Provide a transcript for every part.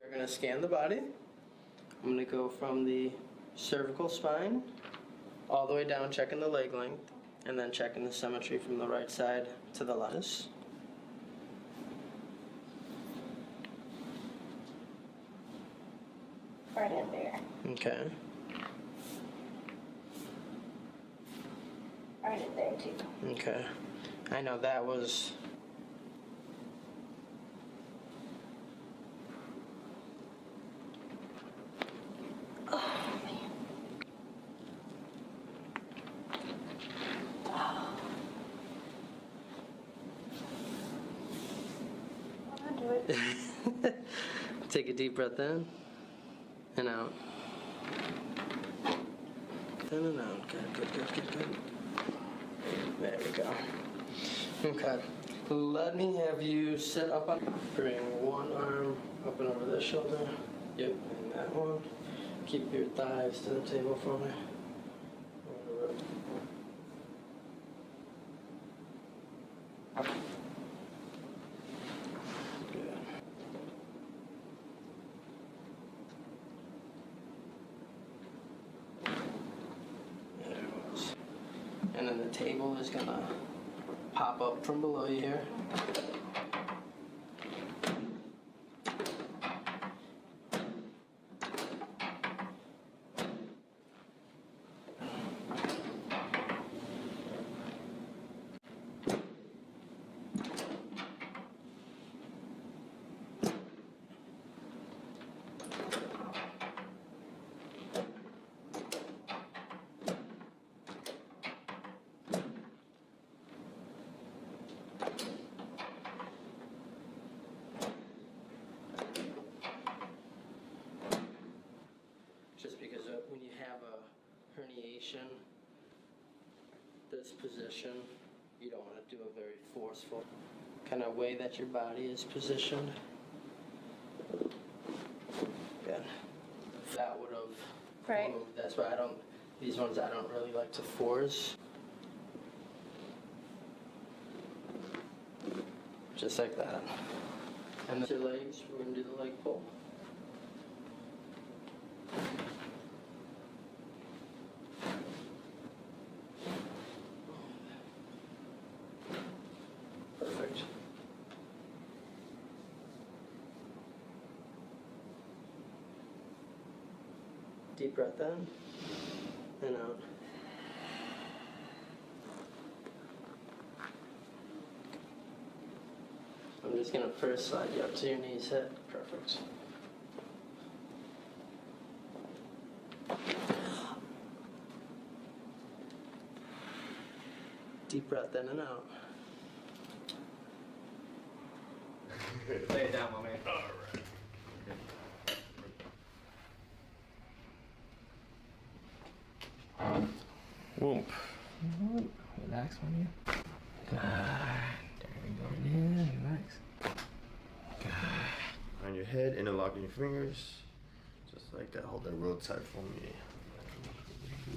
We're gonna scan the body. I'm gonna go from the cervical spine all the way down, checking the leg length, and then checking the symmetry from the right side to the left. Right in there. Okay. Right in there too. Okay. I know that was... Oh man. Oh. I'll do it. Take a deep breath in and out. In and out. Good, good, good, good, good. There we go. Okay. Let me have you sit up on. Bring one arm up and over the shoulder. Yep, and that one. Keep your thighs to the table for me. And then the table is gonna pop up from below you here. Just because when you have a herniation, this position, you don't want to do a very forceful kind of way that your body is positioned. Yeah, that would have moved. That's why these ones I don't really like to force. Just like that. And then your legs, we're going to do the leg pull. Perfect. Deep breath in and out. I'm just going to first slide you up to your knees, hip. Perfect. Deep breath in and out. Lay it down, my man. All right. Whoop. Relax, my man. Good. There we go. Yeah, relax. Good. On your head, interlocking your fingers. Just like that. Hold that real tight for me.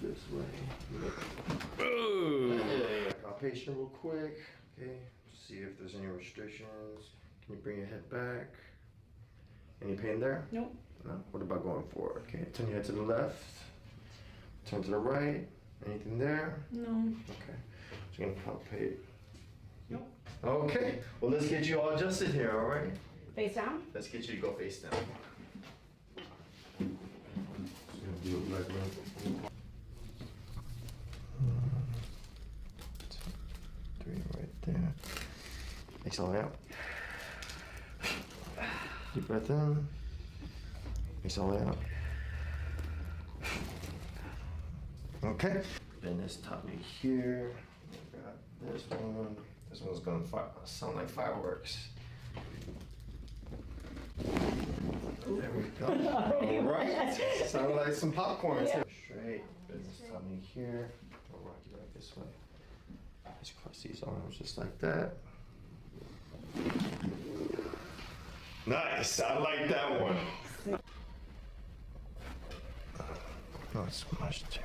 This way. Yeah. Compilation real quick. Okay. See if there's any restrictions. Can you bring your head back? Any pain there? Nope. No? What about going forward? Okay, turn your head to the left. Turn to the right. Anything there? No. Okay. Just gonna palpate. Nope. Okay. Well, let's get you all adjusted here, all right? Face down? Let's get you to go face down. Just gonna do it like that. 1, 2, 3 right there. Exhale out. Deep breath in. Exhale out. Okay. Bend this tummy here. Got this one. This one's gonna sound like fireworks. There we go. All right. Sound like some popcorn. Yeah. Straight. Bend this tummy here. I'll rock you right this way. Just cross these arms just like that. Nice. I like that one. Not so much there.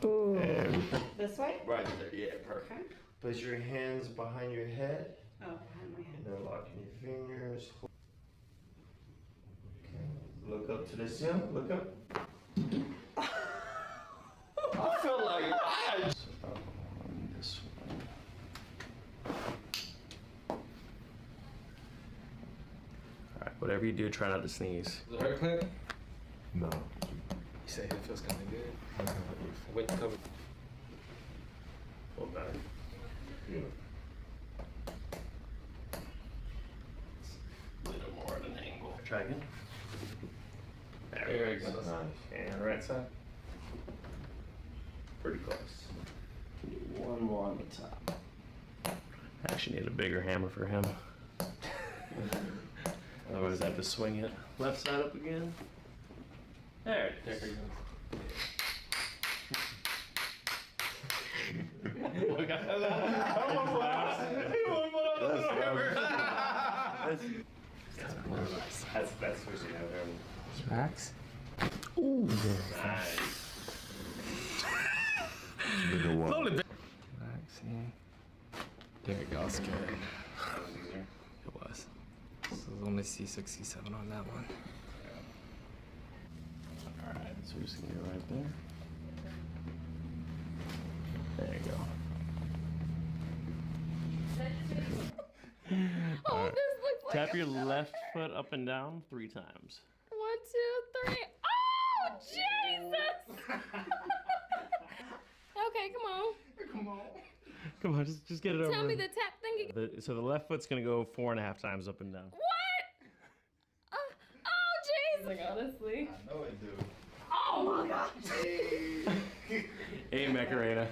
Ooh. This way? Right there, yeah, perfect. Okay. Place your hands behind your head Oh, behind my head. Then locking your fingers. Okay. Look up to the ceiling. Look up. I feel like this one. Alright, whatever you do, try not to sneeze. Does it hurt, Clint? No. You say it feels kind of good. Wait, cover. Hold back. A little more at an angle. Try again. There it goes. Nice. And right side. Pretty close. Do one more on the top. I actually need a bigger hammer for him. Otherwise I have to swing it left side up again. There it is. There it goes. That's what you have him. Max? Nice. Bigger one. Relaxing. There it goes. Good. That was easier. It was. So there's only C6, C7 on that one. Alright, so we're just gonna go right there. There you go. Oh, this looks like Tap your left foot up and down 3 times. 1, 2, 3. Oh, Jesus! Okay, come on. Come on, just get it over. Tell me the tap thing again. So the left foot's gonna go 4.5 times up and down. What? Oh, jeez. Like, honestly. I know it, dude. Oh, my gosh. Hey, Macarena.